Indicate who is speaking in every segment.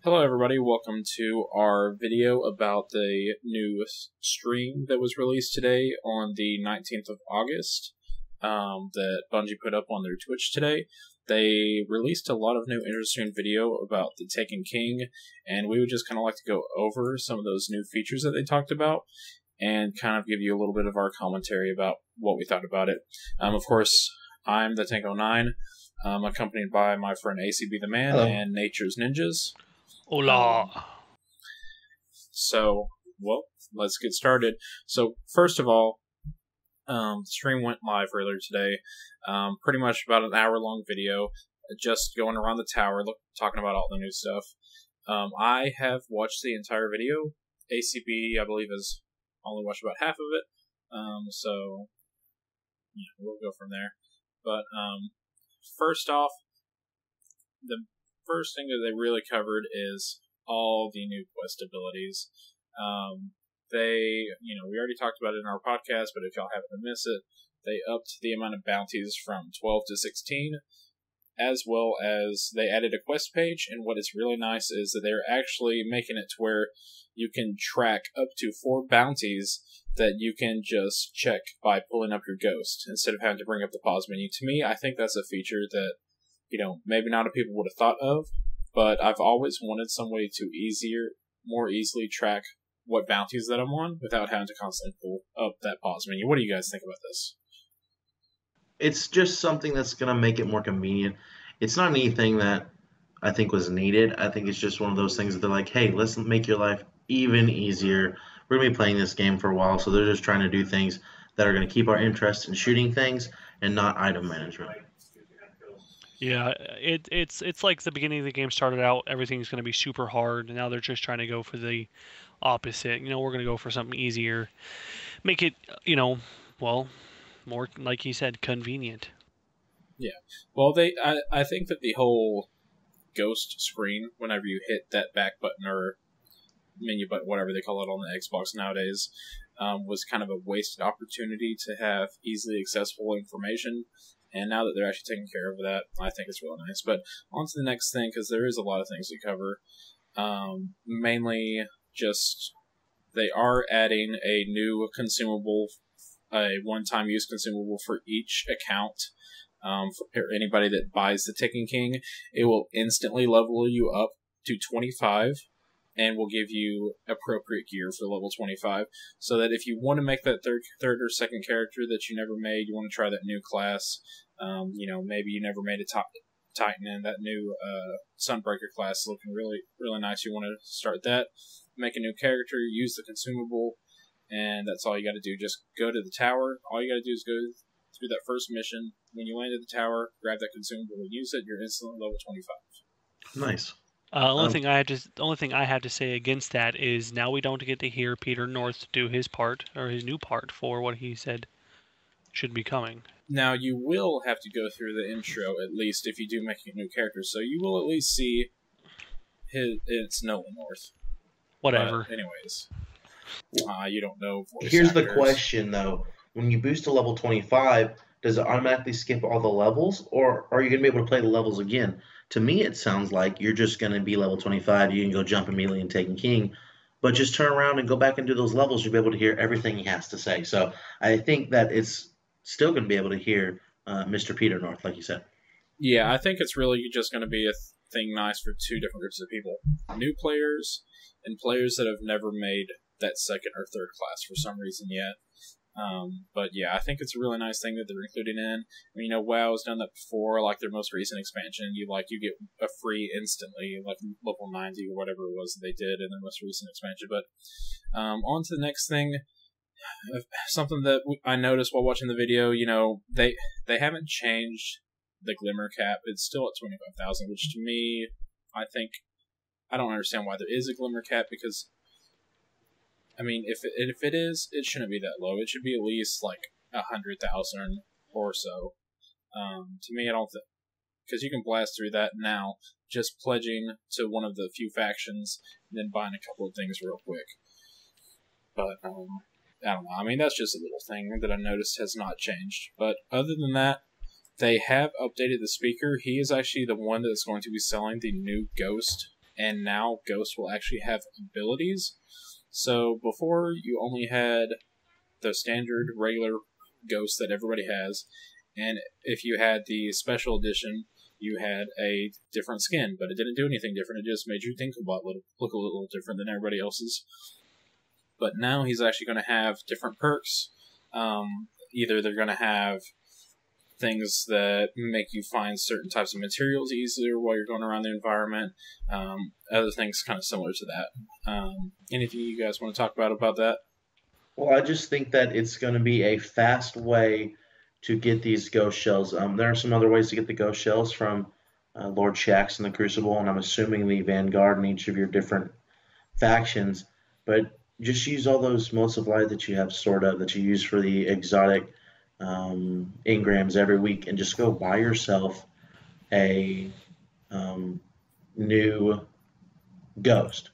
Speaker 1: Hello everybody, welcome to our video about the new stream that was released today on the 19th of August that Bungie put up on their Twitch today. They released a lot of new interesting video about the Taken King, and we would just kind of like to go over some of those new features that they talked about and kind of give you a little bit of our commentary about what we thought about it. Of course, I'm the Tank09, accompanied by my friend ACB the Man
Speaker 2: Hello.
Speaker 1: and Nature's Ninjas.
Speaker 3: Hola.
Speaker 1: Well, let's get started. So, first of all, the stream went live earlier today. Pretty much about an hour-long video, just going around the tower, talking about all the new stuff. I have watched the entire video. ACB, I believe, has only watched about half of it. So, yeah, we'll go from there. But, first off, the first thing that they really covered is all the new quest abilities. We already talked about it in our podcast, but if y'all happen to miss it, they upped the amount of bounties from 12 to 16, as well as they added a quest page, and what is really nice is that they're actually making it to where you can track up to 4 bounties that you can just check by pulling up your ghost, instead of having to bring up the pause menu. To me, I think that's a feature that maybe not a people would have thought of, but I've always wanted some way to more easily track what bounties that I'm on without having to constantly pull up that pause menu. What do you guys think about this?
Speaker 2: It's just something that's going to make it more convenient. It's not anything that I think was needed. I think it's just one of those things that they're like, hey, let's make your life even easier. We're going to be playing this game for a while, so they're just trying to do things that are going to keep our interest in shooting things and not item management.
Speaker 3: Yeah, it's like the beginning of the game started out, everything's going to be super hard, and now they're just trying to go for the opposite. We're going to go for something easier. Make it, more, like he said, convenient.
Speaker 1: Yeah. Well, I think that the whole ghost screen, whenever you hit that back button or menu button, whatever they call it on the Xbox nowadays, was kind of a wasted opportunity to have easily accessible information. And now that they're actually taking care of that, I think it's really nice. But on to the next thing, because there is a lot of things to cover. Mainly just they are adding a new consumable, a one-time use consumable for each account. For anybody that buys the Taken King, it will instantly level you up to 25. And will give you appropriate gear for level 25, so that if you want to make that third or second character that you never made, you want to try that new class, maybe you never made a Titan and that new Sunbreaker class looking really, really nice, you want to start that, make a new character, use the consumable, and that's all you got to do. Just go to the tower. All you got to do is go through that first mission. When you land at the tower, grab that consumable and use it, you're instantly level 25.
Speaker 2: Nice.
Speaker 3: Only thing I have to say against that is now we don't get to hear Peter North do his part, or his new part, for what he said should be coming.
Speaker 1: Now, you will have to go through the intro, at least, if you do make a new character, so you will at least see it's Nolan North.
Speaker 3: Whatever.
Speaker 1: But anyways, you don't know voice
Speaker 2: Here's
Speaker 1: actors.
Speaker 2: the question, though. When you boost to level 25, does it automatically skip all the levels, or are you going to be able to play the levels again? To me, it sounds like you're just going to be level 25. You can go jump immediately and Taken King, but just turn around and go back and do those levels. You'll be able to hear everything he has to say. So I think that it's still going to be able to hear Mr. Peter North, like you said.
Speaker 1: Yeah, I think it's really just going to be a thing nice for two different groups of people. New players and players that have never made that second or third class for some reason yet. But yeah, I think it's a really nice thing that they're including in. WoW has done that before, like their most recent expansion. You get a free instantly, like level 90 or whatever it was that they did in their most recent expansion. But on to the next thing. Something that I noticed while watching the video, they haven't changed the glimmer cap. It's still at 25,000, which to me, I don't understand why there is a glimmer cap, because if it is, it shouldn't be that low. It should be at least like 100,000 or so. To me, I don't think, because you can blast through that now just pledging to one of the few factions and then buying a couple of things real quick. But I don't know. That's just a little thing that I noticed has not changed. But other than that, they have updated the speaker. He is actually the one that's going to be selling the new Ghost and now ghosts will actually have abilities. So before you only had the standard regular ghost that everybody has, and if you had the special edition, you had a different skin, but it didn't do anything different. It just made your Dinklebot look a little different than everybody else's. But now he's actually going to have different perks. Either they're going to have things that make you find certain types of materials easier while you're going around the environment. Other things kind of similar to that. Anything you guys want to talk about that?
Speaker 2: Well, I just think that it's going to be a fast way to get these ghost shells. There are some other ways to get the ghost shells from Lord Shaxx in the Crucible, and I'm assuming the Vanguard in each of your different factions. But just use all those motes of light that you have stored up that you use for the exotic engrams every week, and just go buy yourself a new ghost.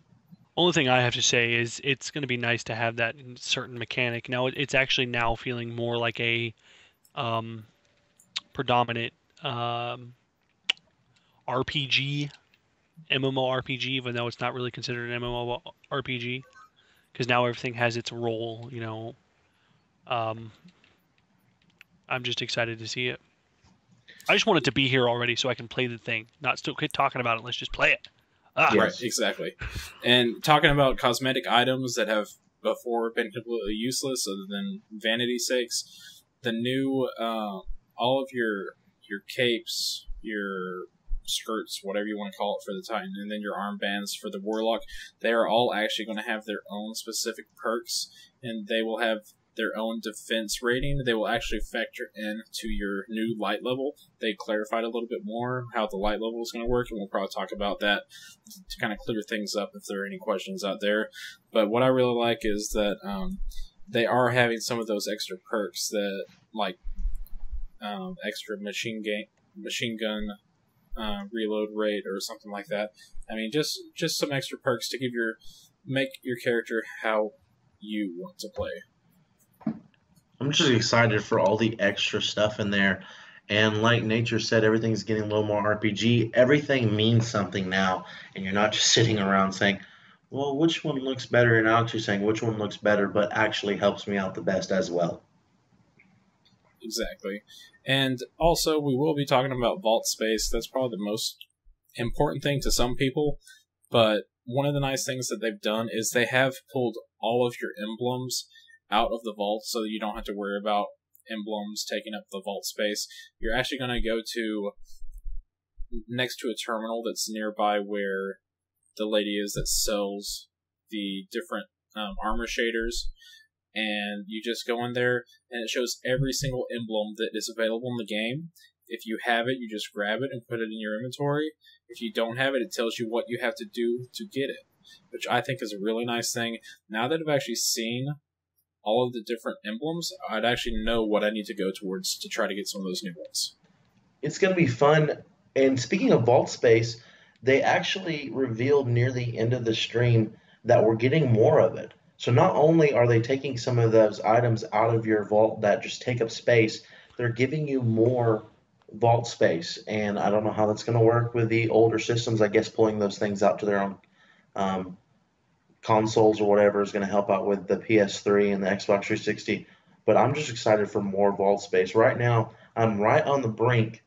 Speaker 3: Only thing I have to say is it's going to be nice to have that certain mechanic. Now it's actually now feeling more like a predominant RPG, MMORPG, even though it's not really considered an MMORPG, because now everything has its role. I'm just excited to see it. I just want it to be here already so I can play the thing, not still quit talking about it. Let's just play it.
Speaker 1: Yes. Right, exactly. And talking about cosmetic items that have before been completely useless other than vanity's sakes, the new, all of your capes, your skirts, whatever you want to call it for the Titan, and then your armbands for the Warlock, they are all actually going to have their own specific perks, and they will have their own defense rating. They will actually factor into your new light level. They clarified a little bit more how the light level is going to work, and we'll probably talk about that to kind of clear things up if there are any questions out there. But what I really like is that they are having some of those extra perks that, like extra machine gun reload rate or something like that. I mean, just some extra perks to make your character how you want to play.
Speaker 2: I'm just excited for all the extra stuff in there. And like Nature said, everything's getting a little more RPG. Everything means something now. And you're not just sitting around saying, well, which one looks better? And actually saying which one looks better, but actually helps me out the best as well.
Speaker 1: Exactly. And also, we will be talking about vault space. That's probably the most important thing to some people. But one of the nice things that they've done is they have pulled all of your emblems out of the vault so that you don't have to worry about emblems taking up the vault space. You're actually going to go to next to a terminal that's nearby where the lady is that sells the different armor shaders, and you just go in there and it shows every single emblem that is available in the game. If you have it, you just grab it and put it in your inventory. If you don't have it, it tells you what you have to do to get it, which I think is a really nice thing. Now that I've actually seen all of the different emblems, I'd actually know what I need to go towards to try to get some of those new ones.
Speaker 2: It's going to be fun. And speaking of vault space, they actually revealed near the end of the stream that we're getting more of it. So not only are they taking some of those items out of your vault that just take up space, they're giving you more vault space. And I don't know how that's going to work with the older systems. I guess pulling those things out to their own consoles or whatever is going to help out with the PS3 and the Xbox 360. But I'm just excited for more vault space. Right now, I'm right on the brink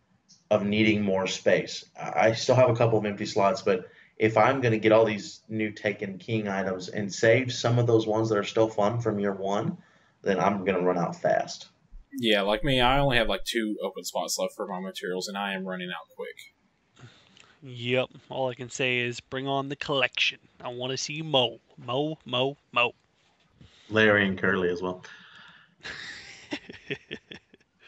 Speaker 2: of needing more space. I still have a couple of empty slots, but if I'm going to get all these new Taken King items and save some of those ones that are still fun from year one, then I'm going to run out fast.
Speaker 1: Yeah, like me, I only have like 2 open spots left for my materials, and I am running out quick.
Speaker 3: Yep. All I can say is bring on the collection. I want to see Mo.
Speaker 2: Larry and Curly as well.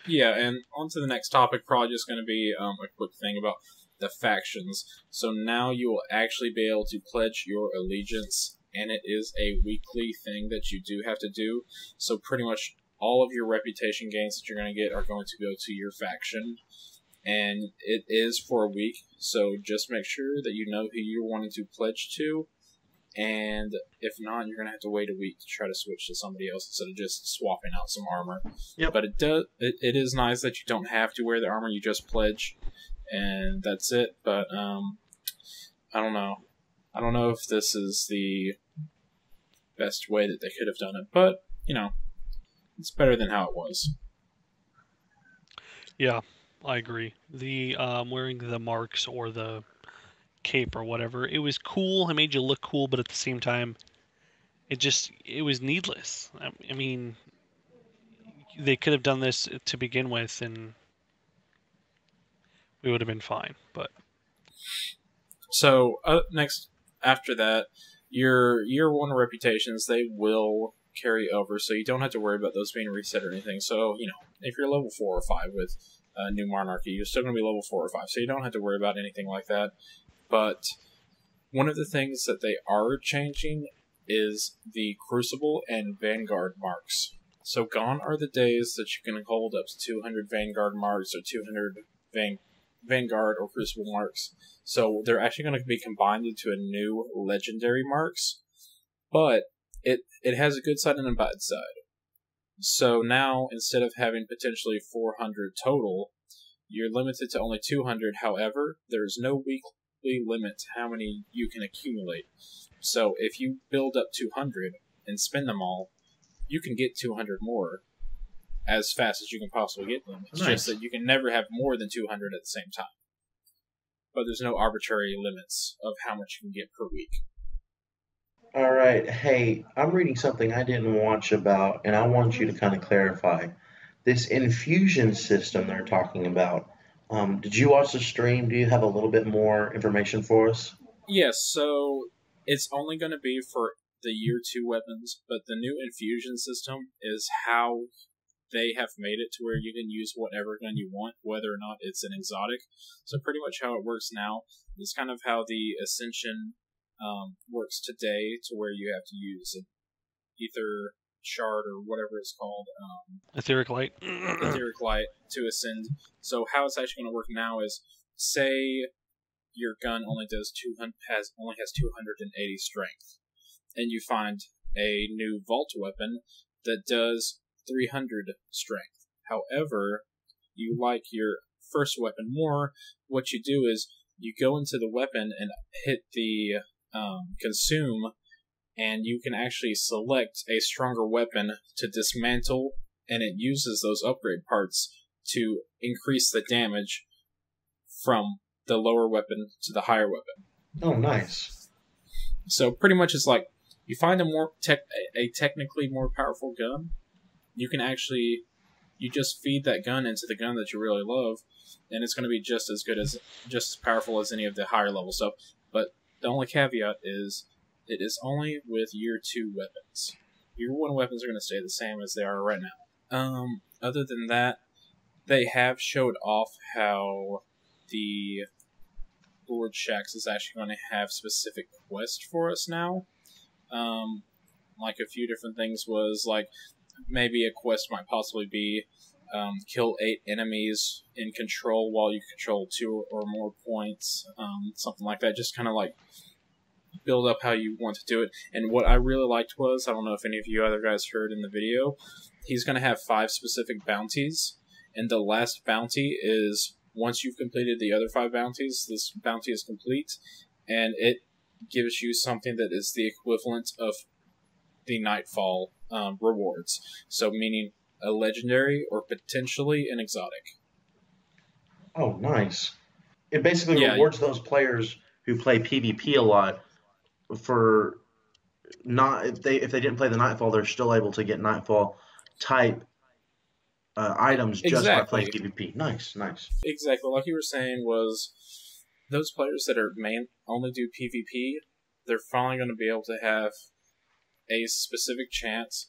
Speaker 1: Yeah, and on to the next topic, probably just going to be a quick thing about the factions. So now you will actually be able to pledge your allegiance, and it is a weekly thing that you do have to do. So pretty much all of your reputation gains that you're going to get are going to go to your faction. And it is for a week, so just make sure that you know who you're wanting to pledge to. And if not, you're going to have to wait a week to try to switch to somebody else instead of just swapping out some armor.
Speaker 2: Yep.
Speaker 1: But it is nice that you don't have to wear the armor, you just pledge, and that's it. But I don't know. I don't know if this is the best way that they could have done it, but, it's better than how it was.
Speaker 3: Yeah, I agree. The wearing the marks or the cape or whatever, it was cool. It made you look cool, but at the same time, it was needless. I mean, they could have done this to begin with, and we would have been fine. But
Speaker 1: So, next, after that, your year 1 reputations, they will carry over, so you don't have to worry about those being reset or anything. So, if you're level 4 or 5 with New Monarchy, you're still going to be level 4 or 5, so you don't have to worry about anything like that. But one of the things that they are changing is the Crucible and Vanguard marks. So gone are the days that you can hold up to 200 Vanguard marks or 200 Vanguard or Crucible marks. So they're actually going to be combined into a new Legendary marks, but it has a good side and a bad side. So now, instead of having potentially 400 total, you're limited to only 200. However, there's no weekly limit to how many you can accumulate. So if you build up 200 and spend them all, you can get 200 more as fast as you can possibly get them. It's just that you can never have more than 200 at the same time. But there's no arbitrary limits of how much you can get per week.
Speaker 2: All right. Hey, I'm reading something I didn't watch about, and I want you to kind of clarify. This infusion system they're talking about. Did you watch the stream? Do you have a little bit more information for us?
Speaker 1: Yes, so it's only going to be for the year 2 weapons, but the new infusion system is how they have made it to where you can use whatever gun you want, whether or not it's an exotic. So pretty much how it works now is kind of how the Ascension works today, to where you have to use an ether shard or whatever it's called,
Speaker 3: etheric light.
Speaker 1: etheric light to ascend. So how it's actually going to work now is, say your gun only has 280 strength, and you find a new vault weapon that does 300 strength. However, you like your first weapon more. What you do is you go into the weapon and hit the consume, and you can actually select a stronger weapon to dismantle, and it uses those upgrade parts to increase the damage from the lower weapon to the higher weapon.
Speaker 2: Oh, nice.
Speaker 1: So pretty much it's like, you find a technically more powerful gun, you can actually, you just feed that gun into the gun that you really love, and it's going to be just as powerful as any of the higher level stuff. But the only caveat is, it is only with year 2 weapons. Year 1 weapons are going to stay the same as they are right now. Other than that, they have showed off how the Lord Shax is actually going to have specific quests for us now. Like a few different things was like, maybe a quest might possibly be kill 8 enemies in control while you control 2 or more points, something like that. Just kind of like build up how you want to do it. And what I really liked was, I don't know if any of you other guys heard in the video, he's going to have 5 specific bounties, and the last bounty is, once you've completed the other 5 bounties, this bounty is complete, and it gives you something that is the equivalent of the Nightfall rewards. So meaning a legendary or potentially an exotic.
Speaker 2: Oh, nice. It basically rewards those players who play PvP a lot for not, if they didn't play the Nightfall, they're still able to get Nightfall type items just by playing PvP. Nice.
Speaker 1: Exactly. Like you were saying, was those players that are only do PvP, they're finally going to be able to have a specific chance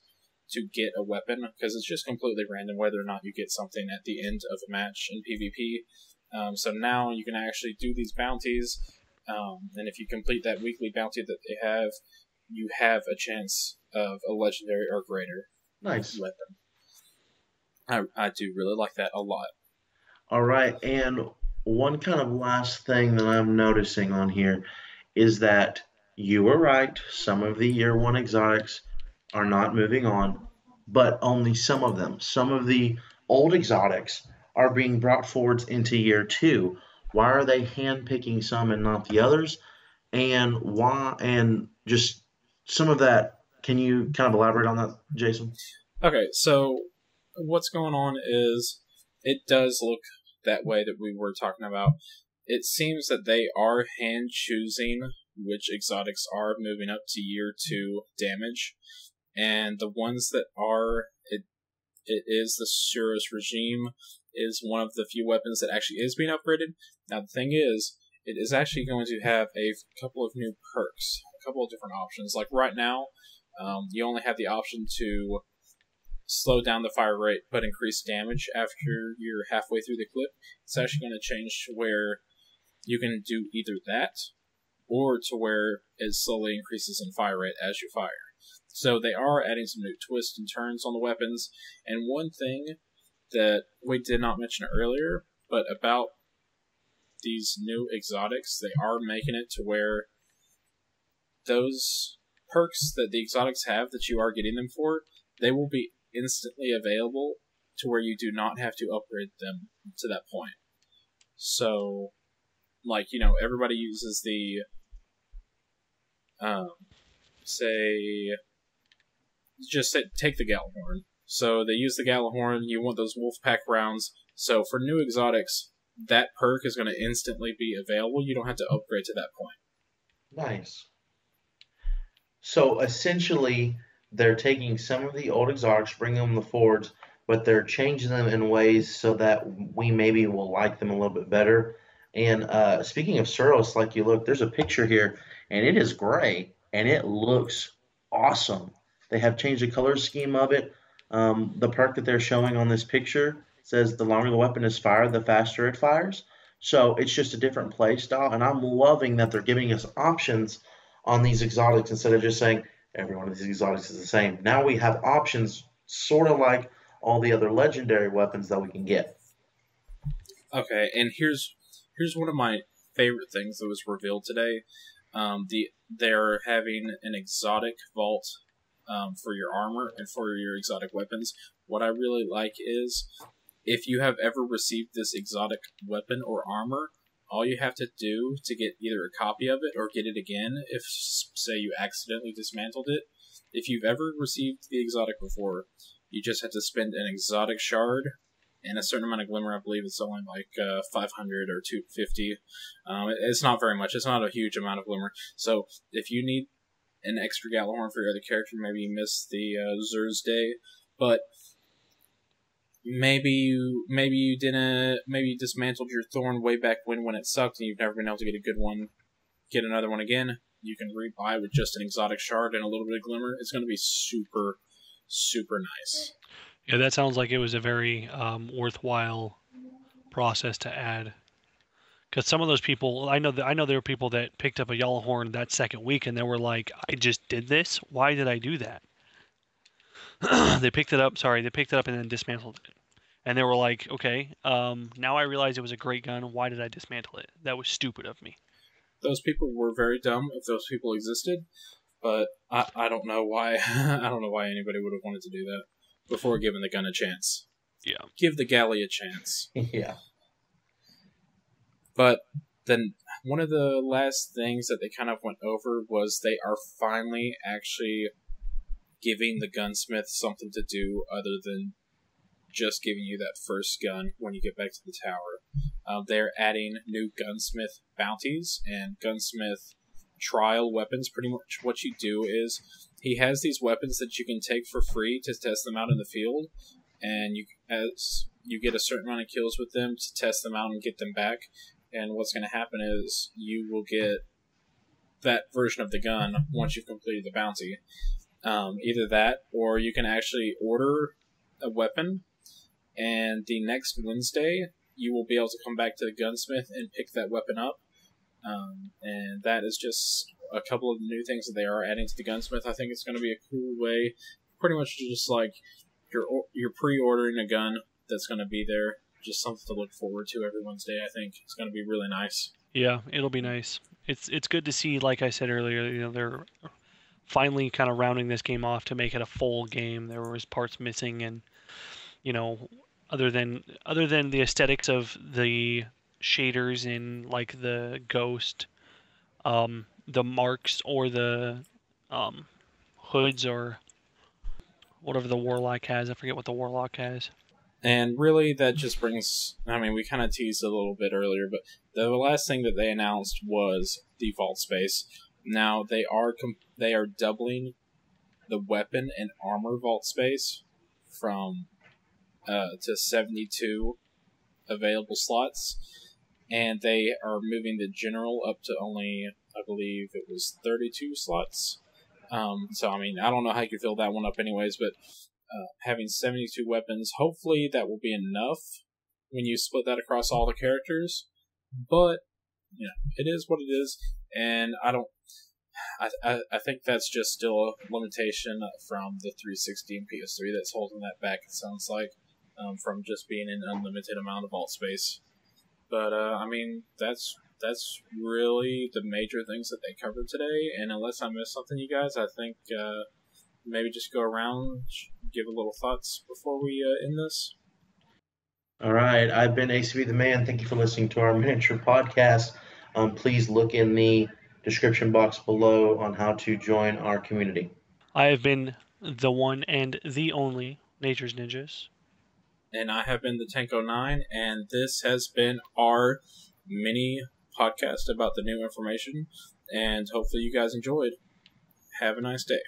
Speaker 1: to get a weapon, because it's just completely random whether or not you get something at the end of a match in PvP. So now you can actually do these bounties, and if you complete that weekly bounty that they have, you have a chance of a legendary or greater weapon. I do really like that a lot.
Speaker 2: All right, and one kind of last thing that I'm noticing on here is that you were right. Some of the year 1 exotics are not moving on, but only some of them. Some of the old exotics are being brought forwards into year 2. Why are they handpicking some and not the others? and why, and just some of that. Can you kind of elaborate on that, Jason?
Speaker 1: Okay, so what's going on is it does look that way that we were talking about. It seems that they are hand choosing which exotics are moving up to year 2 damage, and the ones that are, it is the Surus regime is one of the few weapons that actually is being upgraded. Now the thing is, it is actually going to have a couple of new perks, a couple of different options. Like right now, you only have the option to slow down the fire rate but increase damage after you're halfway through the clip. It's actually going to change to where you can do either that or to where it slowly increases in fire rate as you fire. So they are adding some new twists and turns on the weapons. And one thing that we did not mention earlier, but about these new exotics, they are making it to where those perks that the exotics have that you are getting them for, they will be instantly available to where you do not have to upgrade them to that point. So, like, you know, everybody uses the, take the Gallahorn. So they use the Gallahorn, you want those Wolfpack rounds. So for new exotics, that perk is going to instantly be available. You don't have to upgrade to that point.
Speaker 2: Nice. So essentially, they're taking some of the old exotics, bringing them to the forwards, but they're changing them in ways so that we maybe will like them a little bit better. And speaking of Suros, like you look, there's a picture here, and it is gray, and it looks awesome. They have changed the color scheme of it. The perk that they're showing on this picture says the longer the weapon is fired, the faster it fires. So it's just a different play style, and I'm loving that they're giving us options on these exotics instead of just saying every one of these exotics is the same. Now we have options, sort of like all the other legendary weapons that we can get.
Speaker 1: Okay, and here's one of my favorite things that was revealed today. They're having an exotic vault for your armor and for your exotic weapons. What I really like is, if you have ever received this exotic weapon or armor, all you have to do to get either a copy of it or get it again, if, say, you accidentally dismantled it, if you've ever received the exotic before, you just have to spend an exotic shard and a certain amount of glimmer. I believe it's only like 500 or 250. It's not very much. It's not a huge amount of glimmer. So if you need an extra Gallahorn for your other character, maybe you missed the Zer's Day, but maybe you didn't, maybe you dismantled your Thorn way back when it sucked and you've never been able to get a good one, get another one again, you can rebuy with just an exotic shard and a little bit of glimmer. It's going to be super, super nice.
Speaker 3: Yeah, that sounds like it was a very worthwhile process to add. Because some of those people, I know there were people that picked up a Yellowhorn that second week and they were like, I just did this? Why did I do that? They picked it up and then dismantled it. And they were like, okay, now I realize it was a great gun. Why did I dismantle it? That was stupid of me.
Speaker 1: Those people were very dumb, if those people existed, but I don't know why. I don't know why anybody would have wanted to do that before giving the gun a chance.
Speaker 3: Yeah.
Speaker 1: Give the galley a chance.
Speaker 2: Yeah.
Speaker 1: But then one of the last things that they kind of went over was they are finally actually giving the gunsmith something to do other than just giving you that first gun when you get back to the tower. They're adding new gunsmith bounties and gunsmith trial weapons. Pretty much what you do is he has these weapons that you can take for free to test them out in the field, and as you get a certain amount of kills with them to test them out and get them back. And what's going to happen is you will get that version of the gun once you've completed the bounty. Either that, or you can actually order a weapon, and the next Wednesday you will be able to come back to the gunsmith and pick that weapon up. And that is just a couple of new things that they are adding to the gunsmith. I think it's going to be a cool way, pretty much just like you're pre-ordering a gun that's going to be there. Just something to look forward to every Wednesday. I think it's going to be really nice.
Speaker 3: Yeah, it'll be nice. It's good to see, like I said earlier, they're finally kind of rounding this game off to make it a full game. There was parts missing, and other than the aesthetics of the shaders in like the Ghost, the marks or the hoods or whatever the warlock has. I forget what the warlock has.
Speaker 1: And really, that just brings... I mean, we kind of teased a little bit earlier, but the last thing that they announced was the vault space. Now, they are doubling the weapon and armor vault space from to 72 available slots, and they are moving the general up to only, I believe it was 32 slots. So, I mean, I don't know how you could fill that one up anyways, but having 72 weapons, hopefully that will be enough when you split that across all the characters. But, you know, it is what it is, and I think that's just still a limitation from the 360 and PS3 that's holding that back, it sounds like, from just being an unlimited amount of vault space. But, I mean, that's really the major things that they covered today, and unless I missed something, you guys, I think maybe just go around, give a little thoughts before we end this.
Speaker 2: All right, I've been ACB the Man. Thank you for listening to our miniature podcast. Please look in the description box below on how to join our community.
Speaker 3: I have been the one and the only Nature's Ninjas.
Speaker 1: And I have been the Tanko9, and this has been our mini podcast about the new information, and hopefully you guys enjoyed. Have a nice day.